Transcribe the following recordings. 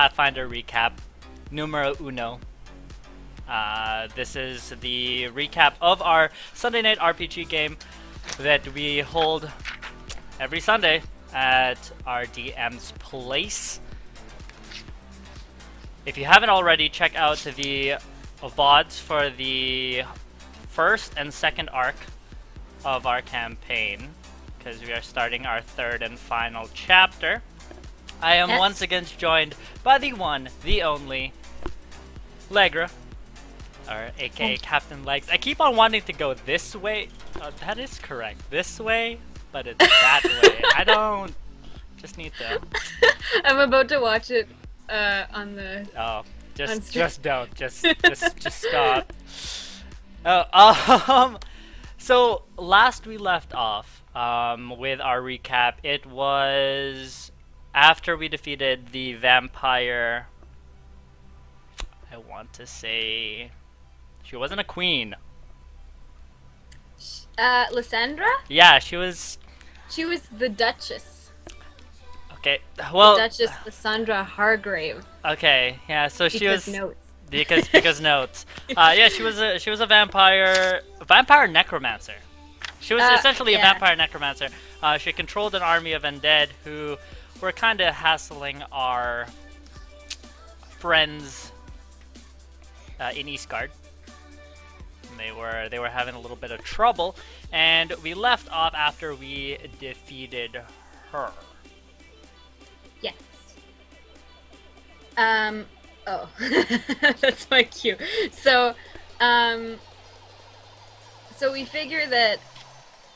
Pathfinder Recap numero uno. This is the recap of our Sunday night RPG game that we hold every Sunday at our DM's place. If you haven't already, check out the VODs for the first and second arc of our campaign, because we are starting our third and final chapter. I am once again joined by the one, the only, Legra, or aka Captain Legs. I keep on wanting to go this way. That is correct. This way, but it's that way. I don't. Just need to. I'm about to watch it on the. Oh, just don't. Just stop. Oh, so last we left off with our recap, it was after we defeated the vampire. I want to say she wasn't a queen. Lysandra? Yeah, she was. She was the Duchess. Okay, well. The Duchess Lysandra Hargrave. Okay, yeah. So she was. Notes. Because notes. Yeah, she was a vampire necromancer. She was essentially a vampire necromancer. She controlled an army of undead who were kind of hassling our friends in Eastgard. They were having a little bit of trouble, and we left off after we defeated her. Yes. Oh, that's my cue. So, so we figure that,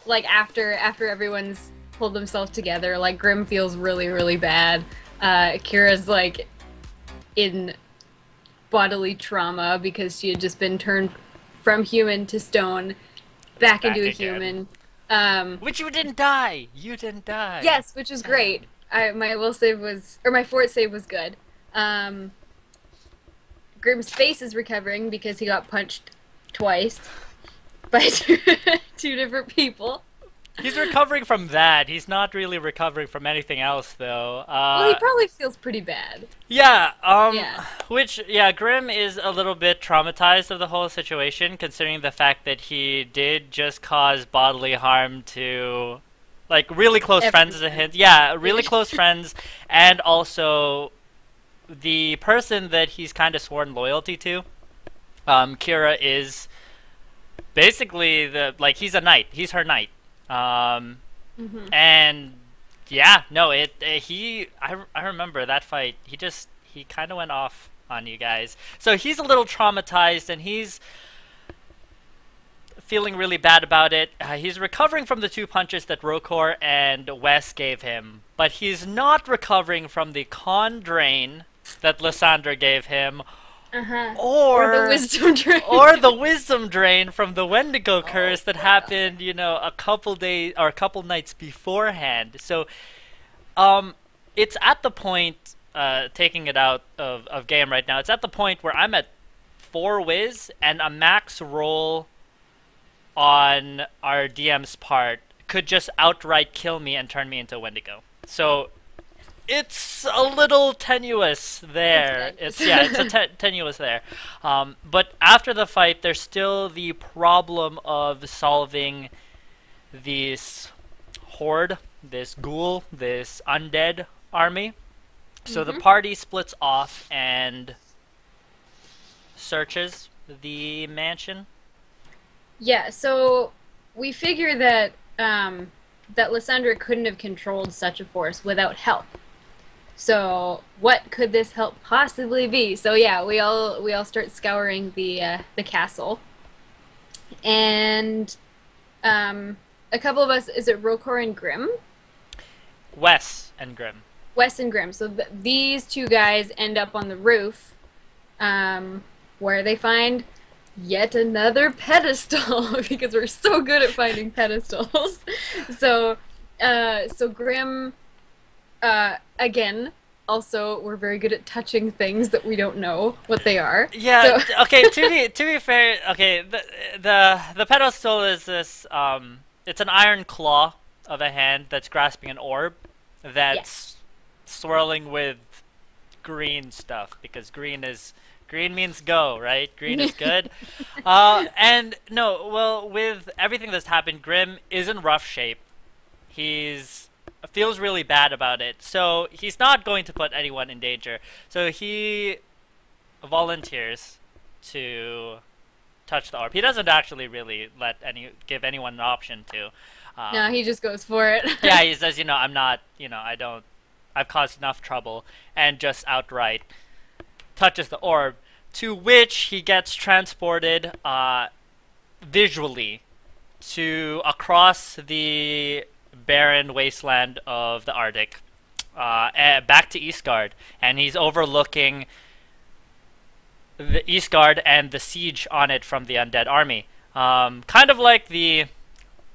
like, after everyone's pulled themselves together, like, Grim feels really, really bad. Kira's, like, in bodily trauma because she had just been turned from human to stone, back into a human. Which you didn't die! You didn't die! Yes, which was great. My will save was, or my fort save was good. Grim's face is recovering because he got punched twice by two different people. He's recovering from that. He's not really recovering from anything else, though. Well, he probably feels pretty bad. Yeah, yeah. Which, yeah, Grim is a little bit traumatized of the whole situation, considering the fact that he did just cause bodily harm to, like, really close friends as a hint. Yeah, really close friends, and also the person that he's kind of sworn loyalty to. Kira is basically he's a knight. He's her knight. And yeah, no, I remember that fight. He kind of went off on you guys. So he's a little traumatized, and he's feeling really bad about it. He's recovering from the 2 punches that Rokor and Wes gave him, but he's not recovering from the con drain that Lysandra gave him, or the wisdom drain, or the wisdom drain from the Wendigo curse that happened, a couple days or a couple nights beforehand. So, it's at the point, taking it out of game right now. It's at the point where I'm at 4 whiz, and a max roll on our DM's part could just outright kill me and turn me into a Wendigo. So it's a little tenuous there. It's tenuous there. But after the fight, there's still the problem of solving this horde, this ghoul, this undead army. So the party splits off and searches the mansion. Yeah, so we figure that that Lysandra couldn't have controlled such a force without help. So what could this help possibly be? So yeah, we all start scouring the castle, and a couple of us, is it Rokor and Grim? Wes and Grim. Wes and Grim. So these 2 guys end up on the roof, where they find yet another pedestal because we're so good at finding pedestals. So Grim. Again, also, we're very good at touching things that we don't know what they are. Yeah. So okay. To be fair, okay. The pedestal is this. It's an iron claw of a hand that's grasping an orb that's swirling with green stuff because green means go, right? Green is good. And no, well, with everything that's happened, Grim is in rough shape. He's feels really bad about it, so he's not going to put anyone in danger. So he volunteers to touch the orb. He doesn't actually really give anyone an option to. No, he just goes for it. Yeah, he says, I'm not, I've caused enough trouble, and just outright touches the orb, to which he gets transported visually to across the barren wasteland of the Arctic, back to Eastgard, and he's overlooking the Eastgard and the siege on it from the undead army. Kind of like the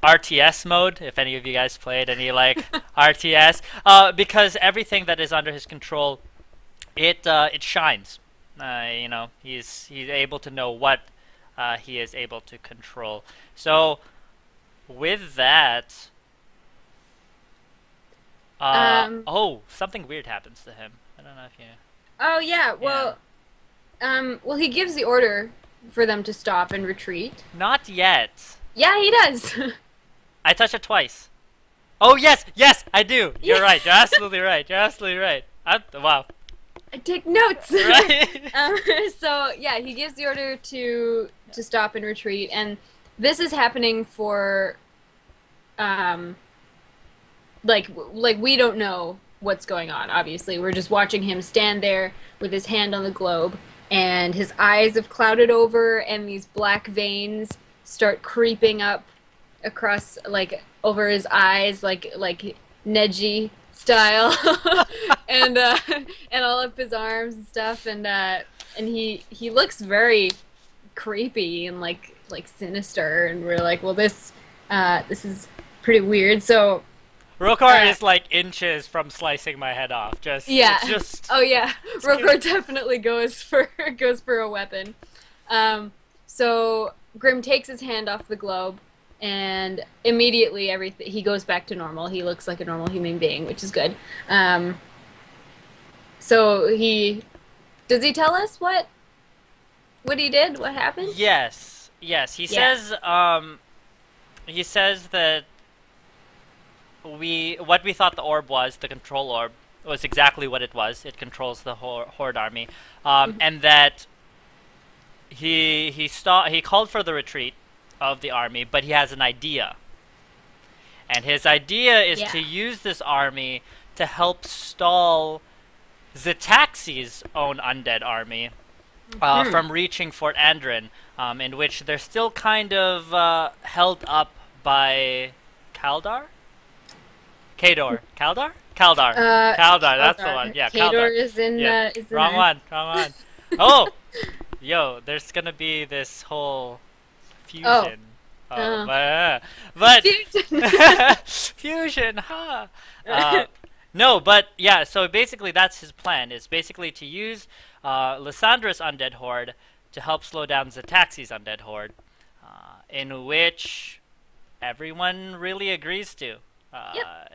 RTS mode, if any of you guys played any like RTS, because everything that is under his control, it shines. He's able to know what he is able to control. So with that, something weird happens to him. I don't know if you. Oh yeah, well, well, he gives the order for them to stop and retreat. Not yet. Yeah, he does. I touch it twice. Oh yes, I do. You're right. You're absolutely right. You're absolutely right. Wow. I take notes. Right. So yeah, he gives the order to stop and retreat, and this is happening for, like we don't know what's going on. Obviously, we're just watching him stand there with his hand on the globe, and his eyes have clouded over, and these black veins start creeping up across, like, over his eyes, like Neji style, and all up his arms and stuff, and he looks very creepy and like sinister, and we're like, well, this is pretty weird. So Rokar is like inches from slicing my head off. Oh yeah, Rokar definitely goes for a weapon. So Grim takes his hand off the globe, and immediately he goes back to normal. He looks like a normal human being, which is good. So does he tell us what he did? What happened? Yes. He says that what we thought the orb was, the control orb, was exactly what it was. It controls the Horde army, and that he called for the retreat of the army, but he has an idea. And his idea is to use this army to help stall Zetaxi's own undead army from reaching Fort Andrin, in which they're still kind of held up by Kaldar? Kaldar, that's the one. Yeah, Kaldar is in. Wrong one. Oh, yo, there's gonna be this whole fusion. But fusion, huh? No, but yeah. So basically, that's his plan. Is basically to use Lysandra's undead horde to help slow down Zetaxi's undead horde, in which everyone really agrees to.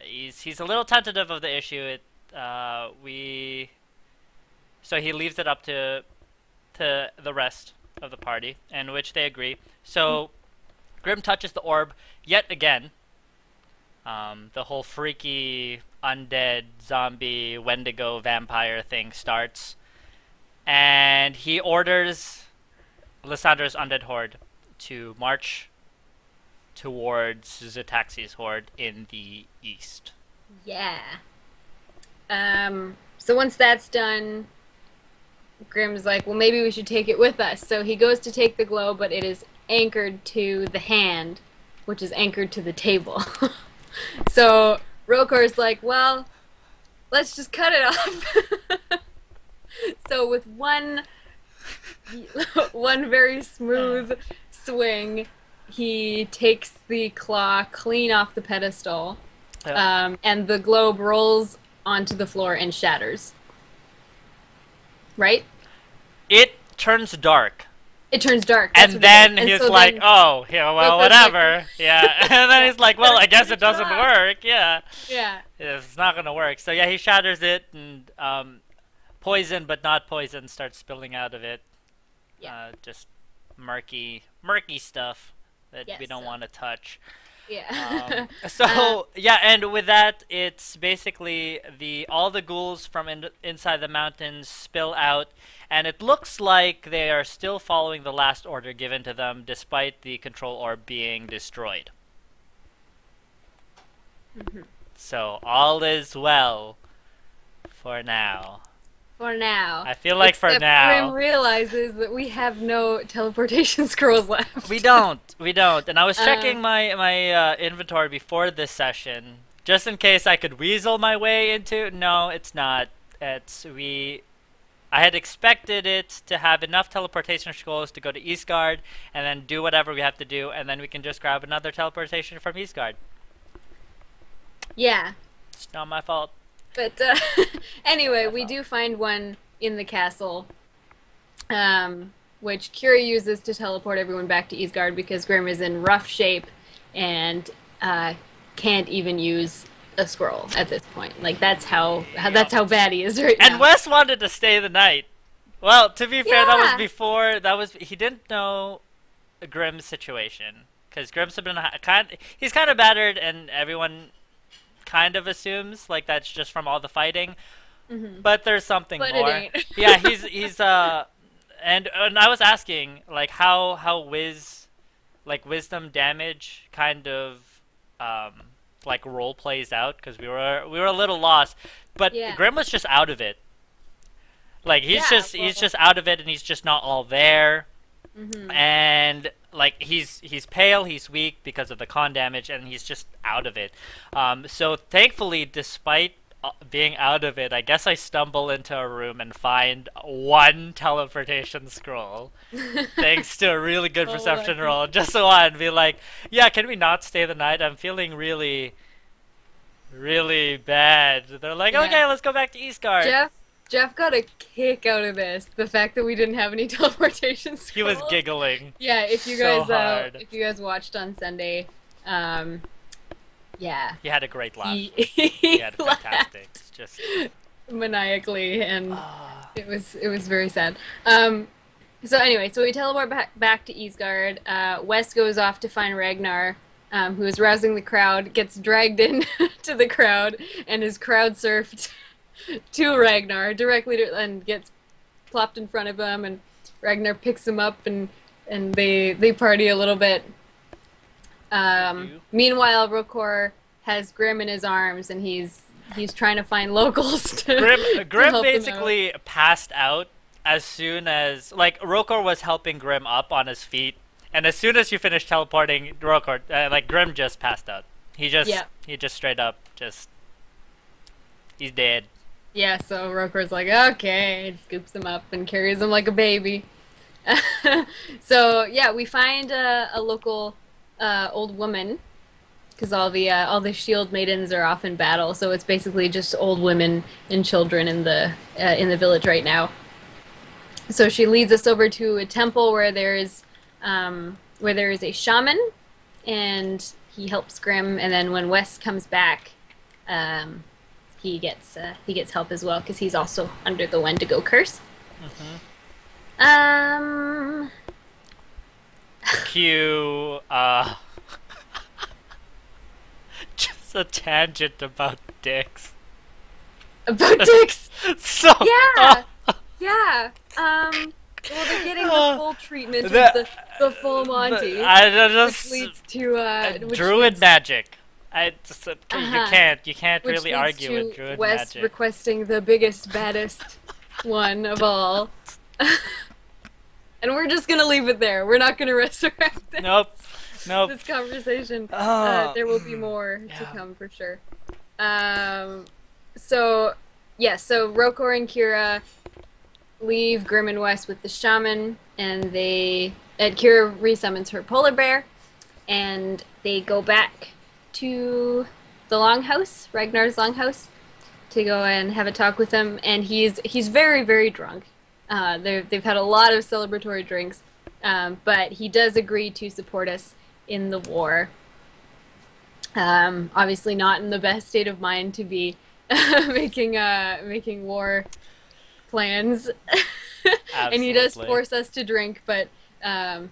He's a little tentative of the issue. So he leaves it up to the rest of the party, in which they agree. So Grim touches the orb yet again. The whole freaky undead zombie Wendigo vampire thing starts, and he orders Lysandra's undead horde to march towards Zetaxi's horde in the east. Yeah. So once that's done, Grim's like, well, maybe we should take it with us. So he goes to take the globe, but it is anchored to the hand, which is anchored to the table. So Rokar's like, well, let's just cut it off. So with one very smooth swing, he takes the claw clean off the pedestal, and the globe rolls onto the floor and shatters. Right? It turns dark. It turns dark. And then he's like, oh, yeah, well, whatever. Yeah. And then he's like, well, I guess it doesn't work. Yeah. Yeah. It's not going to work. So, yeah, he shatters it and poison but not poison starts spilling out of it. Yeah. Just murky stuff that Yes, we don't so. want to touch. Yeah. So yeah, and with that, it's basically all the ghouls from inside the mountains spill out, and it looks like they are still following the last order given to them, despite the control orb being destroyed. So all is well for now. For now. I feel like Except for now. Grim realizes that we have no teleportation scrolls left. We don't. And I was checking my inventory before this session, just in case I could weasel my way into. No, it's not. I had expected it to have enough teleportation scrolls to go to Eastgard, and then do whatever we have to do, and then we can just grab another teleportation from Eastgard. Yeah. It's not my fault. But anyway, we do find one in the castle, which Kira uses to teleport everyone back to Eastgard because Grim is in rough shape and can't even use a scroll at this point. Like that's how bad he is right now. And Wes wanted to stay the night. Well, to be fair, that was before. He didn't know Grim's situation because Grim's been he's kind of battered, and everyone kind of assumes like that's just from all the fighting, but there's something more. It ain't. Yeah, he's and I was asking like how wisdom damage kind of like role plays out because we were a little lost, but Grim was just out of it. Like he's just out of it, and he's just not all there. And like he's pale, he's weak because of the con damage, and he's just out of it. So thankfully, despite being out of it, I guess I stumble into a room and find one teleportation scroll, thanks to a really good perception roll. Just so I'd be like, yeah, can we not stay the night? I'm feeling really, really bad. They're like, okay, let's go back to Eastgard. Jeff got a kick out of this. The fact that we didn't have any teleportation scrolls. He was giggling. Yeah, if you guys watched on Sunday, yeah. He had a great laugh. He had fantastic. Just maniacally, and it was very sad. So anyway, so we teleport back to Eastgard. Wes goes off to find Ragnar, who is rousing the crowd, gets dragged in to the crowd, and is crowd surfed to Ragnar directly and gets plopped in front of him, and Ragnar picks him up, and they party a little bit. Meanwhile, Rokor has Grim in his arms, and he's trying to find locals to Grim help basically passed out as soon as Rokor was helping Grim up on his feet, and as soon as you finished teleporting Rokor, Grim just passed out. He just straight up he's dead. Yeah, so Rokor's like, okay, and scoops him up and carries him like a baby. So yeah, we find a local old woman, because all the shield maidens are off in battle. So it's basically just old women and children in the village right now. So she leads us over to a temple where there is a shaman, and he helps Grim. And then when Wes comes back, he gets help as well because he's also under the Wendigo curse. Cue just a tangent about dicks. About dicks. So yeah. Well, they're getting the full treatment of the full Monty, which leads to druid magic. You can't really argue with druid Wes magic. Requesting the biggest, baddest one of all. And we're just gonna leave it there. We're not gonna resurrect this. Nope. This conversation. There will be more to come for sure. So Rokor and Kira leave Grim and Wes with the shaman, and Kira resummons her polar bear, and they go back to the longhouse, Ragnar's longhouse, to go and have a talk with him. And he's very, very drunk. They've had a lot of celebratory drinks, but he does agree to support us in the war. Obviously not in the best state of mind to be making war plans. And he does Absolutely. force us to drink, but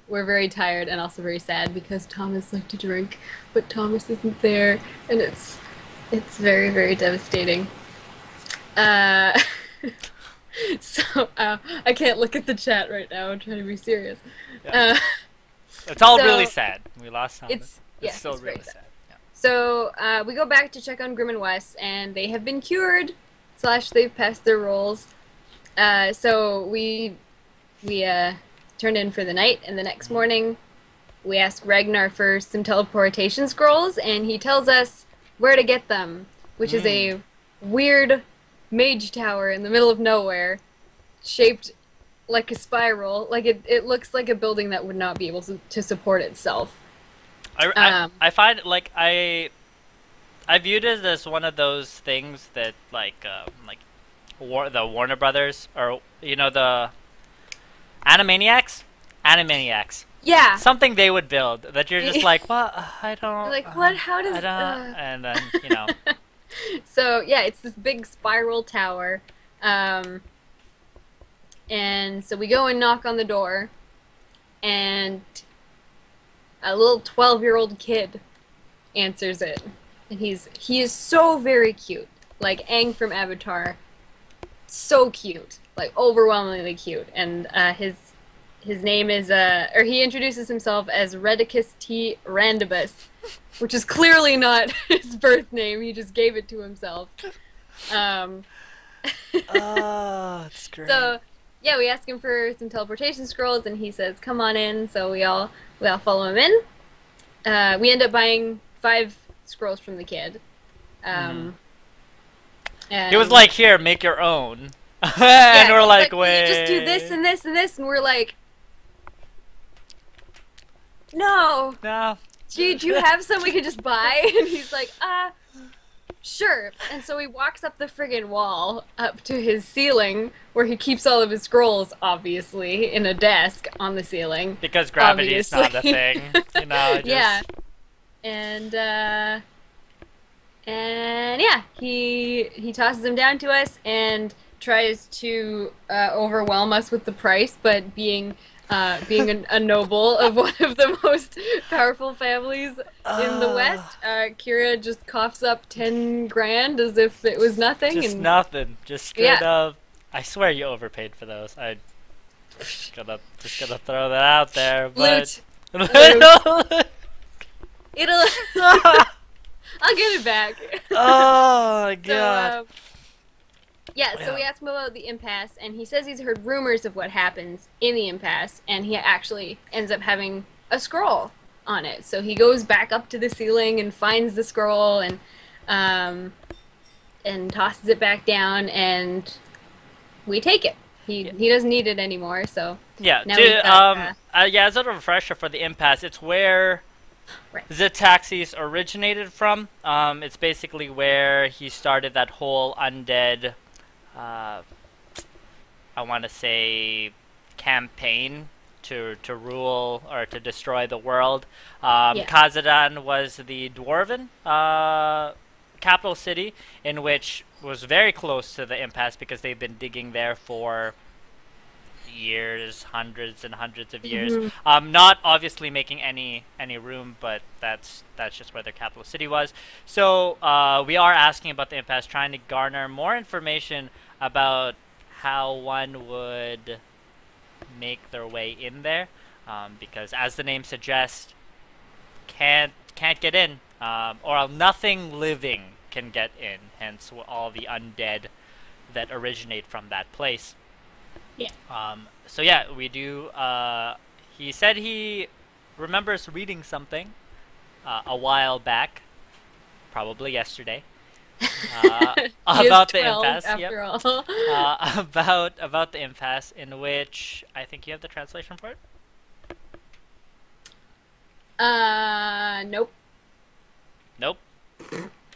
we're very tired and also very sad because Thomas liked to drink, but Thomas isn't there, and it's very, very devastating. Uh, I can't look at the chat right now. I'm trying to be serious. Yeah. Uh, It's all really so sad. We lost Thomas. it's It's yeah, still it's very really sad. sad. Yeah. So we go back to check on Grim and Wes, and they have been cured. Slash, they've passed their rolls. So we turned in for the night, and the next morning we ask Ragnar for some teleportation scrolls, and he tells us where to get them, which is a weird mage tower in the middle of nowhere, shaped like a spiral. Like it looks like a building that would not be able to support itself. I find like I viewed it as one of those things that like the Warner Brothers, or the Animaniacs, Yeah. something they would build that you're just like, well, I don't, Like, what? How does? I don't, and then So yeah, it's this big spiral tower, and so we go and knock on the door, and a little 12-year-old kid answers it, and he is so very cute, like Aang from Avatar, so cute, like overwhelmingly cute, and his name is or he introduces himself as Redicus T. Randibus, which is clearly not his birth name. He just gave it to himself. oh, it's great. So yeah, we ask him for some teleportation scrolls, and he says, "Come on in." So we all follow him in. We end up buying 5 scrolls from the kid. And He was like, "Here, make your own," and yeah, we're he's like, "Will you "Wait, just do this and this and this," and we're like, "No, no." gee, do you have some we could just buy?" And he's like, sure. And so he walks up the friggin' wall up to his ceiling, where he keeps all of his scrolls, obviously, in a desk on the ceiling. Because gravity is not a Obviously. thing, Just... Yeah. And yeah, he tosses them down to us and tries to overwhelm us with the price, but being a noble of one of the most powerful families in the West, Kira just coughs up 10 grand as if it was nothing. Just and nothing. Just straight up. I swear you overpaid for those. I just gonna throw that out there. But Loot. It'll. I'll get it back. Oh my god. So, so we asked him about the impasse, and he says he's heard rumors of what happens in the impasse, and he actually ends up having a scroll on it. So he goes back up to the ceiling and finds the scroll and tosses it back down, and we take it. He doesn't need it anymore, so Yeah, now we've got, as a refresher for the impasse, it's where Zetaxis originated from. It's basically where he started that whole undead, I want to say, campaign to rule or to destroy the world. Kazadan was the dwarven capital city, in which was very close to the impasse because they've been digging there for years, hundreds and hundreds of years. Not obviously making any room, but that's just where their capital city was. So we are asking about the impasse, trying to garner more information about how one would make their way in there, because as the name suggests, can't get in, or nothing living can get in, hence all the undead that originate from that place. Yeah. So yeah, we do. He said he remembers reading something a while back, probably yesterday, about the impasse. After all. About the impasse, in which I think you have the translation for it. Nope. Nope.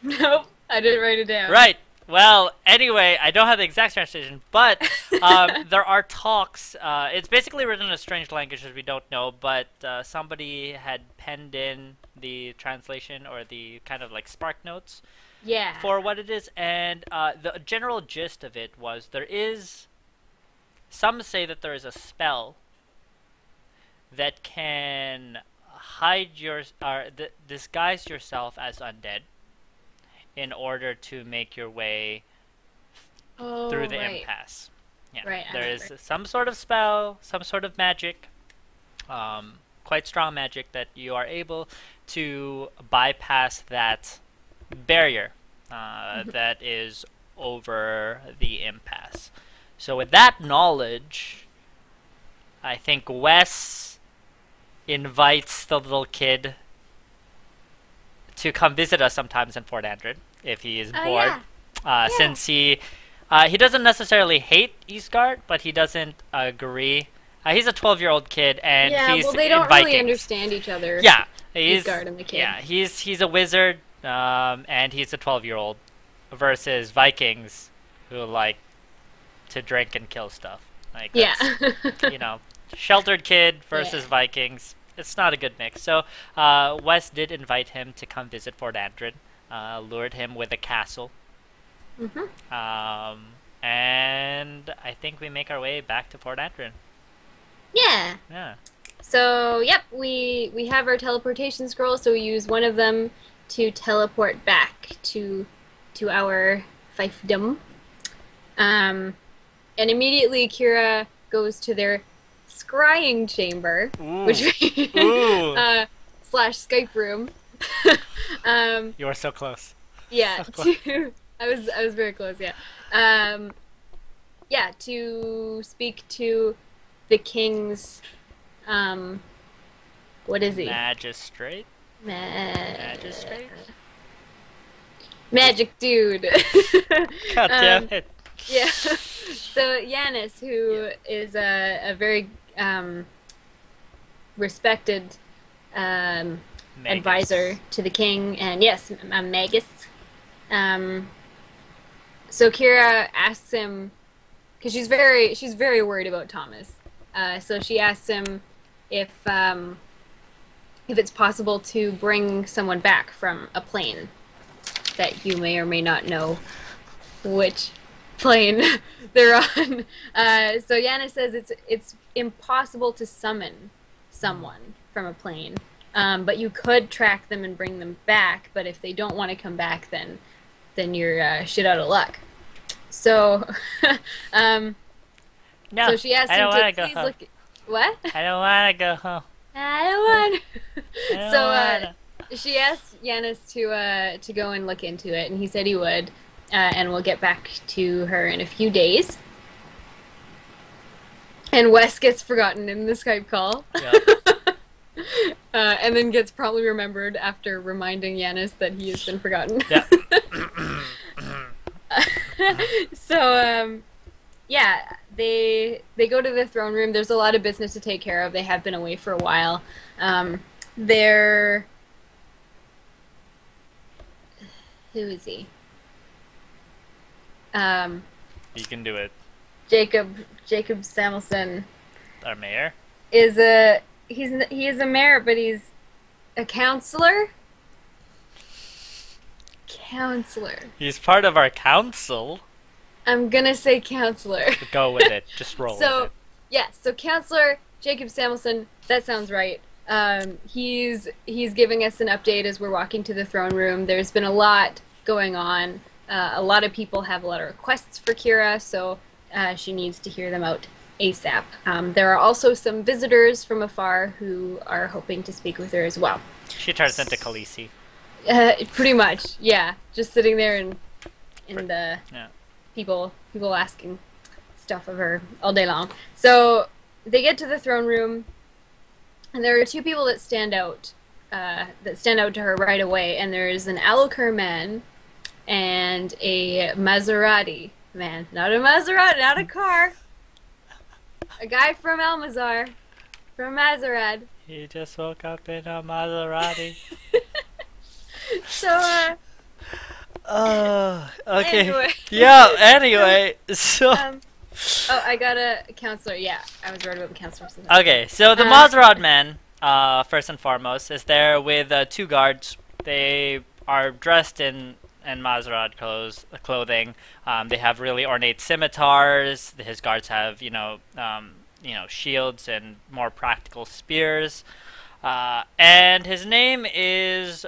Nope. I didn't write it down. Right. Well, anyway, I don't have the exact translation, but there are talks. It's basically written in a strange language that we don't know, but somebody had penned in the translation or the kind of like spark notes for what it is, and the general gist of it was there is some say that there is a spell that can hide disguise yourself as undead in order to make your way through the impasse. Yeah, Right, there is some sort of spell, some sort of magic, quite strong magic that you are able to bypass that barrier that is over the impasse. So with that knowledge, I think Wes invites the little kid to come visit us sometimes in Fort Andred if he is bored. Since he doesn't necessarily hate Eastgard, but he doesn't agree. He's a 12-year-old kid, and he's well, they don't in Vikings. really understand each other. Yeah, he's Eastgard and the kid. Yeah, he's a wizard, and he's a 12-year-old versus Vikings who like to drink and kill stuff. Like you know, sheltered kid versus Vikings. It's not a good mix. So Wes did invite him to come visit Fort Andred, lured him with a castle. And I think we make our way back to Fort Andred. Yeah. Yeah. So, yep, we have our teleportation scroll, so we use one of them to teleport back to our fiefdom. And immediately Kira goes to their scrying chamber, which slash Skype room. You are so close. Yeah, So close. I was very close. Yeah, yeah, to speak to the king's, what is he? Magistrate. Magistrate. Magic dude. God damn it. Yeah. So Yanis, who is a very respected advisor to the king, and yes, a magus. So Kira asks him, because she's very worried about Thomas. So she asks him if it's possible to bring someone back from a plane that you may or may not know which plane they're on. So Yanis says it's impossible to summon someone from a plane, but you could track them and bring them back. But if they don't want to come back, then you're shit out of luck. So, no, so she asked him to please look. What? I don't want to go home. I don't want. So she asked Yanis to go and look into it, and he said he would, and we'll get back to her in a few days. And Wes gets forgotten in the Skype call. Yep. And then gets promptly remembered after reminding Yanis that he has been forgotten. Yeah. So, yeah, they go to the throne room. There's a lot of business to take care of. They have been away for a while. They're... Who is he? You can do it. Jacob Samuelson. Our mayor? He is a mayor, but he's a counselor? Counselor. He's part of our council. I'm gonna say counselor. Go with it. Just roll with it. Yeah, so Counselor Jacob Samuelson, that sounds right. He's giving us an update as we're walking to the throne room. There's been a lot going on. A lot of people have a lot of requests for Kira, so she needs to hear them out ASAP. There are also some visitors from afar who are hoping to speak with her as well. She turns into Khaleesi. Pretty much, yeah. Just sitting there in the people asking stuff of her all day long. So they get to the throne room, and there are two people that stand out to her right away. And there's an Alukir man and a Maserati man. Not a Maserati, not a car. A guy from Almazar, from Mazarad. He just woke up in a Maserati. So, okay. Anyway. Yeah, anyway, so... oh, I got a counselor. Yeah, I was worried about the counselor. Okay, so the Maserati man, first and foremost, is there with two guards. They are dressed in and Mazarad clothing. They have really ornate scimitars. His guards have, shields and more practical spears. And his name is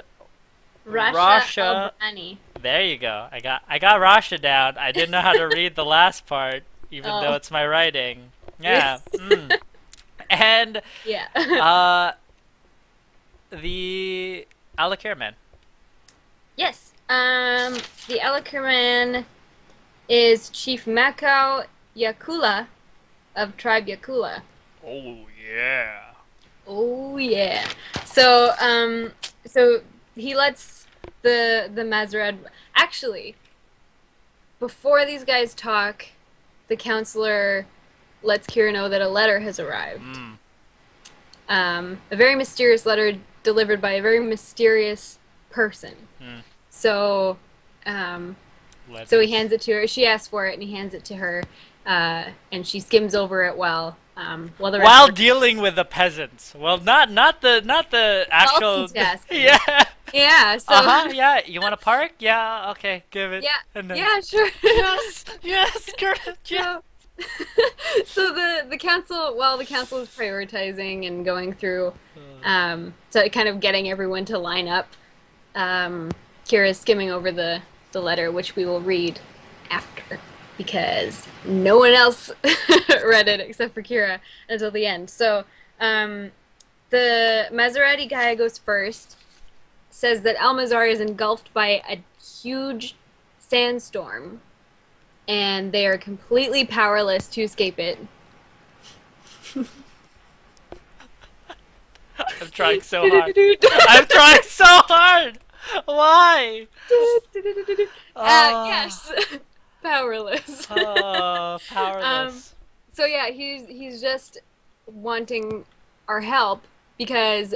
Rasha Albani. There you go. I got Rasha down. I didn't know how to read the last part, even though it's my writing. Yeah. And yeah. The Alakir man. Yes. The Alakir man is Chief Makau Yakula of Tribe Yakula. Oh yeah. Oh yeah. So he lets the Mazarad. Actually, before these guys talk, the counselor lets Kira know that a letter has arrived. A very mysterious letter delivered by a very mysterious person. So he hands it to her. She asks for it, and he hands it to her, and she skims over it while dealing with the peasants. Well, not the actual. Yeah. Yeah. So. Yeah. You want to park? Yeah. Okay. Give it. Yeah. Yeah. Sure. Yes. Yes. Yeah. So the council, while the council is prioritizing and going through, so kind of getting everyone to line up, Kira's skimming over the letter, which we will read after, because no one else read it except for Kira until the end. So the Maserati guy goes first, says that Almazar is engulfed by a huge sandstorm, and they are completely powerless to escape it. I'm trying so hard. I'm trying so hard! Why? Yes. Powerless. Oh, powerless. So yeah, he's just wanting our help because,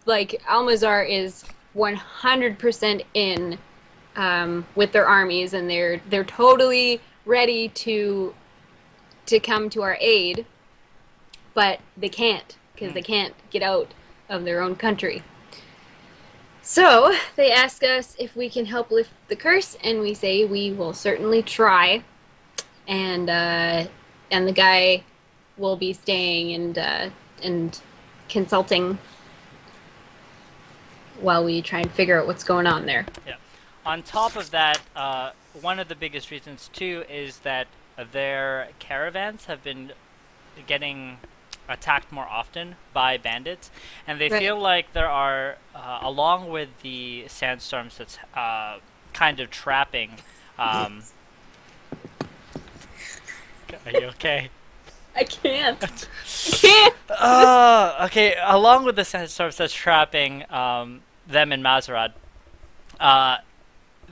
like, Almazar is 100% in with their armies, and they're totally ready to come to our aid, but they can't, because they can't get out of their own country. So they ask us if we can help lift the curse, and we say we will certainly try. And the guy will be staying and consulting while we try and figure out what's going on there. Yeah. On top of that, one of the biggest reasons too is that their caravans have been getting attacked more often by bandits, and they feel like there are, along with the sandstorms that's kind of trapping. Are you okay? I can't. I can't. Okay. Along with the sandstorms that's trapping them in Mazarad,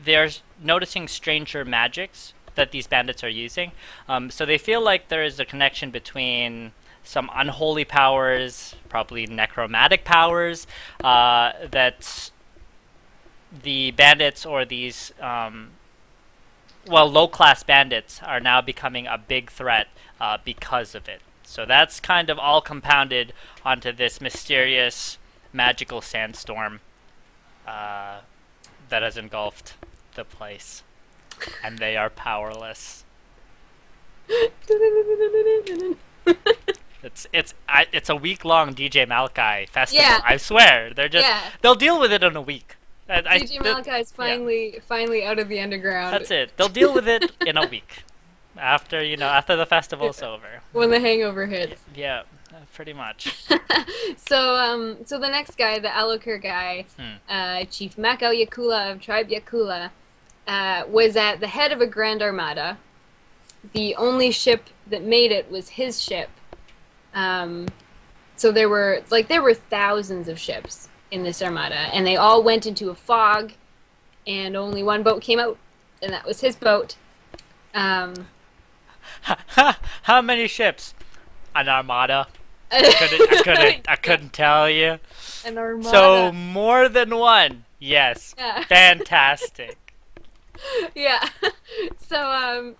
they're noticing stranger magics that these bandits are using. So they feel like there is a connection between some unholy powers, probably necromantic powers, that the bandits or these, low-class bandits are now becoming a big threat because of it. So that's kind of all compounded onto this mysterious magical sandstorm that has engulfed the place. And they are powerless. It's a week-long DJ Malachi festival. Yeah. I swear, they'll deal with it in a week. DJ Malachi is finally out of the underground. That's it. They'll deal with it in a week after the festival's over. When the hangover hits. Yeah, pretty much. So the next guy, the Alokir guy, Chief Makau Yakula of Tribe Yakula, was at the head of a grand armada. The only ship that made it was his ship. So there were thousands of ships in this armada, and they all went into a fog, and only one boat came out, and that was his boat. How many ships? An armada. I couldn't tell you. An armada. So more than one. Yes. Yeah. Fantastic. Yeah. So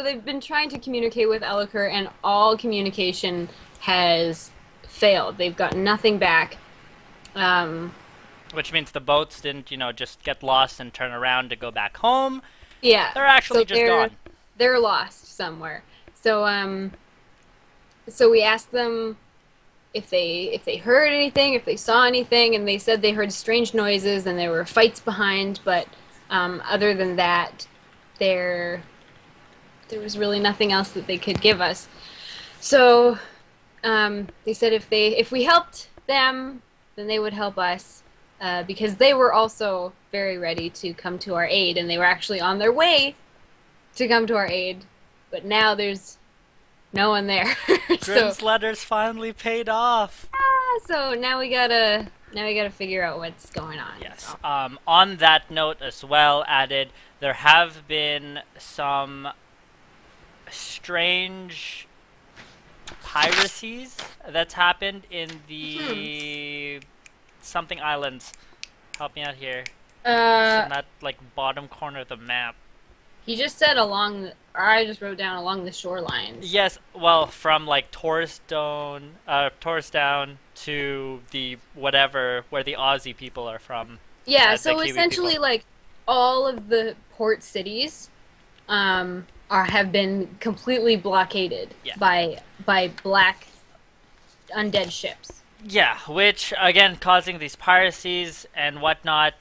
they've been trying to communicate with Alokir, and all communication has failed. They've got nothing back. Which means the boats didn't, just get lost and turn around to go back home. Yeah. They're actually So just gone. they're lost somewhere. So we asked them if they heard anything, if they saw anything, and they said they heard strange noises and there were fights behind, but other than that, there was really nothing else that they could give us. So they said if we helped them, then they would help us, because they were also very ready to come to our aid, and they were actually on their way to come to our aid, but now there's no one there. Grim's letters finally paid off. So now we gotta figure out what's going on. Yes. So. On that note as well, added, there have been some strange piracies that's happened in the something islands. Help me out here. It's in that bottom corner of the map. He just said I just wrote down along the shorelines. Yes, well, from Torresdown to the whatever where the Aussie people are from. Yeah, so essentially all of the port cities have been completely blockaded by black undead ships. Yeah, which again causing these piracies and whatnot.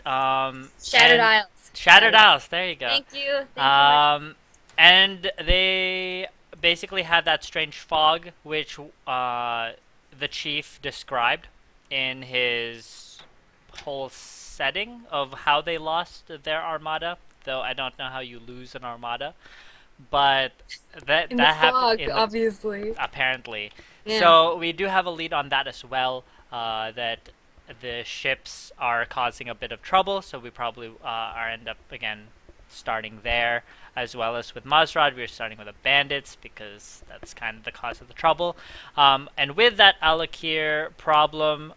Shattered Isles. Shattered Isles. There you go. Thank you. And they basically had that strange fog, which the chief described in his whole setting of how they lost their armada. Though I don't know how you lose an armada, but that happened in the fog, obviously. Apparently. Yeah. So we do have a lead on that as well. That the ships are causing a bit of trouble, so we probably are end up again starting there, as well as with Mazrad. We're starting with the bandits because that's kind of the cause of the trouble. And with that Alakir problem,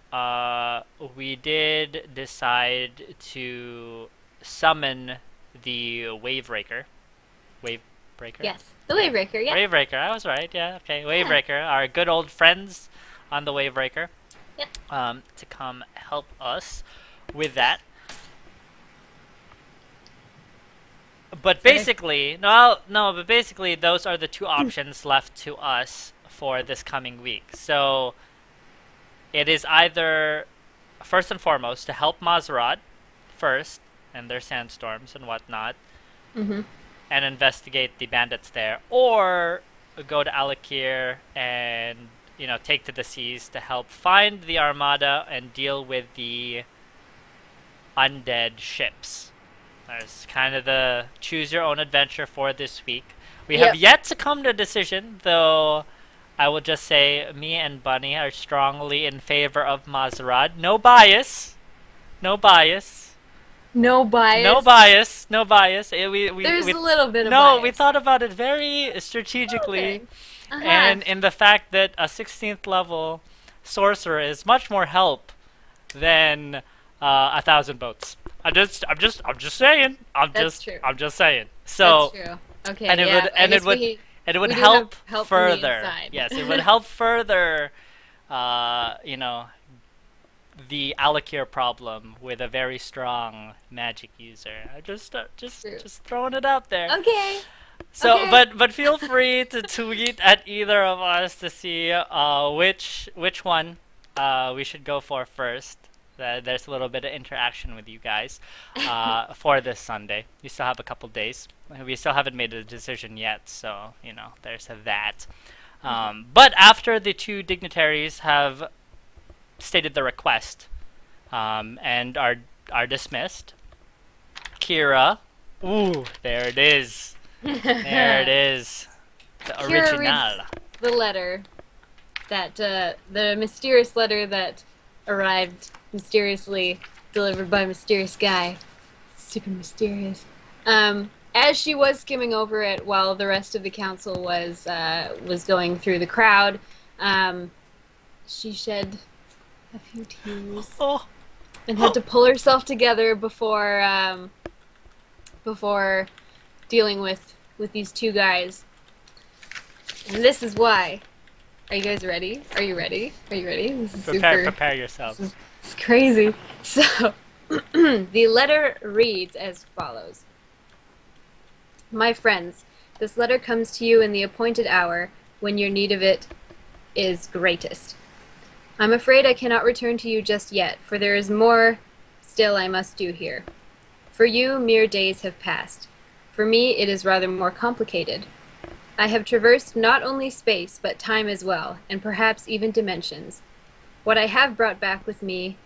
we did decide to summon the Wavebreaker. Wavebreaker? Yes, the Wavebreaker, yeah. Wavebreaker, I was right, yeah, okay. Wavebreaker, our good old friends on the Wavebreaker. Yep. To come help us with that. But basically, but basically those are the two options left to us for this coming week. So it is either, first and foremost, to help Mazrad first and their sandstorms and whatnot, and investigate the bandits there, or go to Alakir and take to the seas to help find the armada and deal with the undead ships. There's kind of the choose your own adventure for this week. We have yet to come to a decision, though I will just say me and Bunny are strongly in favor of Mazrad. No bias. No bias. No bias. No bias. No bias. There's a little bit of bias. No, we thought about it very strategically. Okay. And in the fact that a 16th level sorcerer is much more help than 1,000 boats. I'm just saying. I'm just saying. So that's true. Okay. And it would help further. Yes, it would help further. The Alakir problem with a very strong magic user. I just throwing it out there. Okay. So, okay. but feel free to tweet at either of us to see which one we should go for first. There's a little bit of interaction with you guys for this Sunday. We still have a couple days. We still haven't made a decision yet, so there's that. But after the two dignitaries have stated their request and are dismissed, Kira, there it is. There it is. The Kira original. Reads the letter that the mysterious letter that arrived mysteriously, delivered by a mysterious guy. Super mysterious. As she was skimming over it while the rest of the council was going through the crowd, she shed a few tears and had to pull herself together before dealing with these two guys. And this is why. Are you guys ready? Are you ready? Are you ready? This is Prepare yourself. This is crazy. So, The letter reads as follows. My friends, this letter comes to you in the appointed hour when your need of it is greatest. I'm afraid I cannot return to you just yet, for there is more still I must do here. For you, mere days have passed. For me, it is rather more complicated. I have traversed not only space, but time as well, and perhaps even dimensions. What I have brought back with me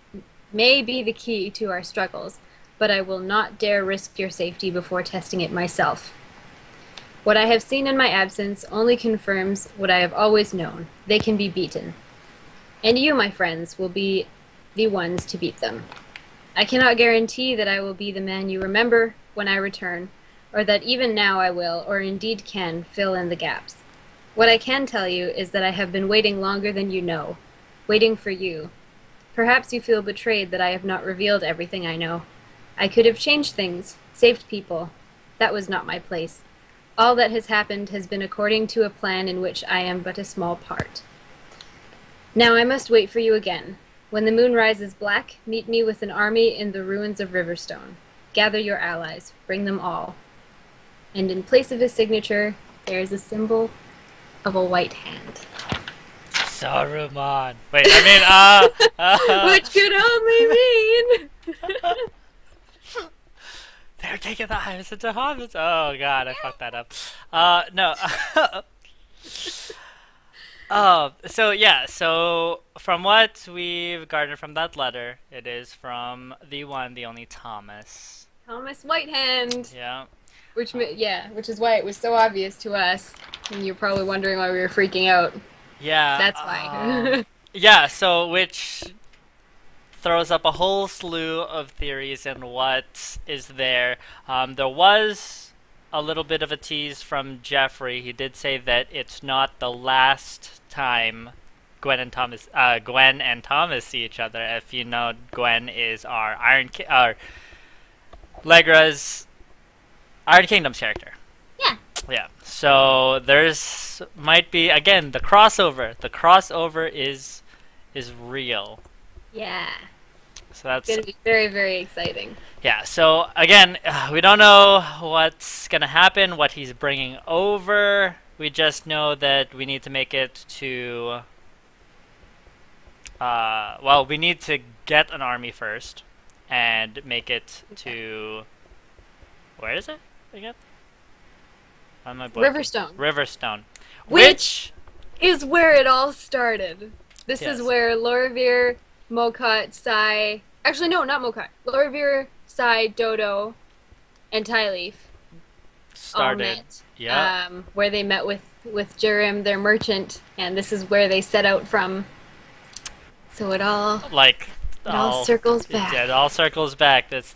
may be the key to our struggles, but I will not dare risk your safety before testing it myself. What I have seen in my absence only confirms what I have always known. They can be beaten. And you, my friends, will be the ones to beat them. I cannot guarantee that I will be the man you remember when I return, or that even now I will, or indeed can, fill in the gaps. What I can tell you is that I have been waiting longer than you know, waiting for you. Perhaps you feel betrayed that I have not revealed everything I know. I could have changed things, saved people. That was not my place. All that has happened has been according to a plan in which I am but a small part. Now I must wait for you again. When the moon rises black, meet me with an army in the ruins of Riverstone. Gather your allies, bring them all. And in place of his signature, there is a symbol of a white hand. Saruman. Wait, I mean, Which could only mean... they're taking the iris into hobbits. Oh god, I fucked that up. No. So yeah, so from what we've garnered from that letter, it is from the one, the only Thomas. Thomas Whitehand. Yeah. Which is why it was so obvious to us, and you're probably wondering why we were freaking out. Yeah. That's why. Yeah, so which throws up a whole slew of theories and what is there. There was a little bit of a tease from Jeffrey. He did say that it's not the last time Gwen and Thomas see each other. If you know, Gwen is our Legra's Iron Kingdom's character. Yeah. Yeah. So there's might be again the crossover. The crossover is real. Yeah. So that's It's gonna be very, very exciting. yeah. So again, we don't know what's gonna happen, what he's bringing over. We just know that we need to make it to. Well, we need to get an army first, and make it to. Where is it again? On my book. Riverstone. Riverstone. Which is where it all started. This Yes. is where Loravir, Mokot, Sai... Actually, no, not Mokot. Loravir, Sai, Dodo, and Tyleaf all started. met. Yeah. Where they met with Jerim, their merchant, and this is where they set out from. So it all circles back. Yeah, it all circles back. That's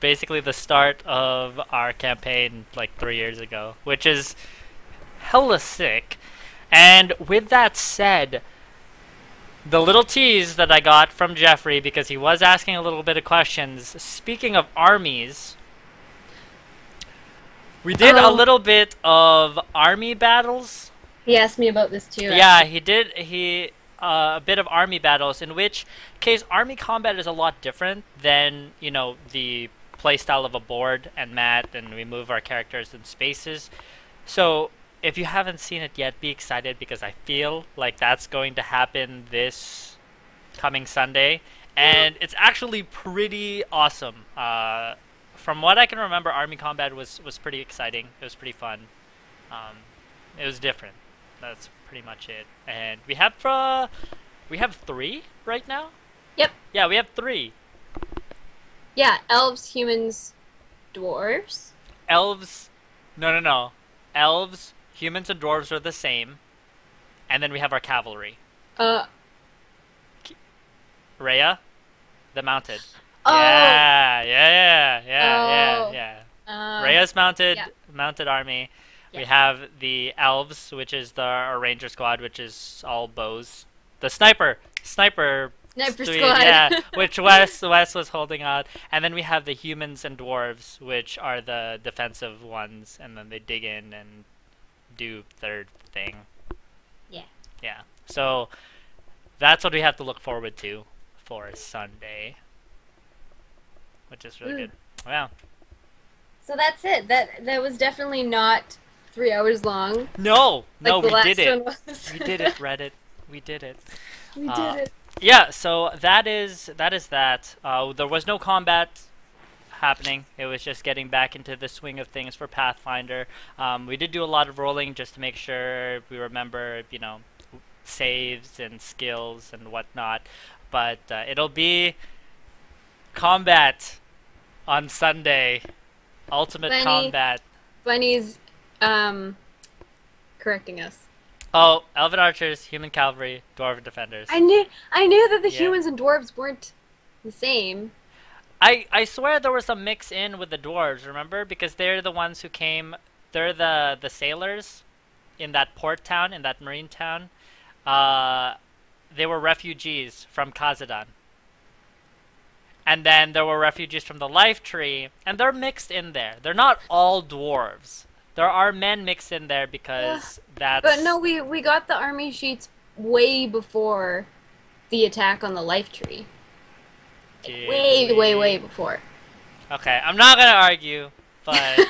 basically the start of our campaign like 3 years ago, which is hella sick. And with that said, the little tease that I got from Jeffrey, because he was asking a little bit of questions, speaking of armies, we did a little bit of army battles. He asked me about this too. Yeah, he did. A bit of army battles, in which case army combat is a lot different than, you know, the playstyle of a board and mat, and we move our characters in spaces. So if you haven't seen it yet, be excited, because I feel like that's going to happen this coming Sunday, and it's actually pretty awesome. From what I can remember, army combat was pretty exciting. It was pretty fun. It was different. That's pretty much it. And we have 3 right now? Yep. Yeah, we have 3. Yeah, elves, humans, dwarves. Elves. No. Elves, humans, and dwarves are the same. And then we have our cavalry. Rhea, the mounted. Oh. Yeah. Rhea's mounted army. Yeah. We have the elves, which is our ranger squad, which is all bows. The sniper Sniper squad, squad. yeah, which Wes was holding out, and then we have the humans and dwarves, which are the defensive ones, and then they dig in and do their thing. Yeah. So that's what we have to look forward to for Sunday. which is really Ooh. good. Wow. So that's it. That was definitely not 3 hours long, No, no, like the we did last it. one was. We did it, Reddit. We did it. We did Uh, it. yeah. So that is that. There was no combat happening. It was just getting back into the swing of things for Pathfinder. We did do a lot of rolling just to make sure we remember, saves and skills and whatnot. But it'll be combat on Sunday. Ultimate Bunny, combat. Bunny's correcting us. Oh, Elven Archers, Human Cavalry, Dwarven Defenders. I knew that the Yeah. humans and dwarves weren't the same. I swear there was some mix in with the dwarves, remember? Because they're the ones who came. They're the sailors in that port town, in that marine town. They were refugees from Kazadon. And then there were refugees from the Life Tree, and they're mixed in there. They're not all dwarves. There are men mixed in there because that's. But no, we got the army sheets way before the attack on the life tree. Did Way we? before. Okay, I'm not gonna argue, but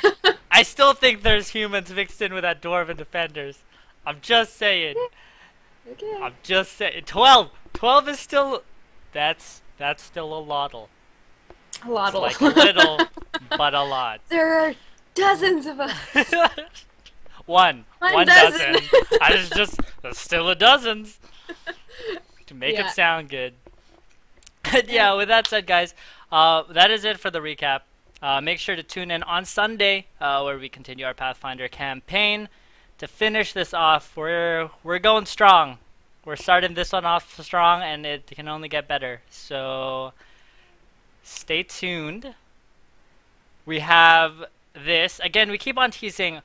I still think there's humans mixed in with that dwarven defenders. I'm just saying. Okay. I'm just saying. 12. 12 is still. That's still a lottle. A lot It's like a little, but a lot. There are dozens of us. One One dozen. dozen. There's still a dozens. To make Yeah. it sound good. Yeah, with that said, guys, that is it for the recap. Make sure to tune in on Sunday, where we continue our Pathfinder campaign. To finish this off, we're going strong. We're starting this one off strong, and it can only get better. So stay tuned. We have this again. We keep on teasing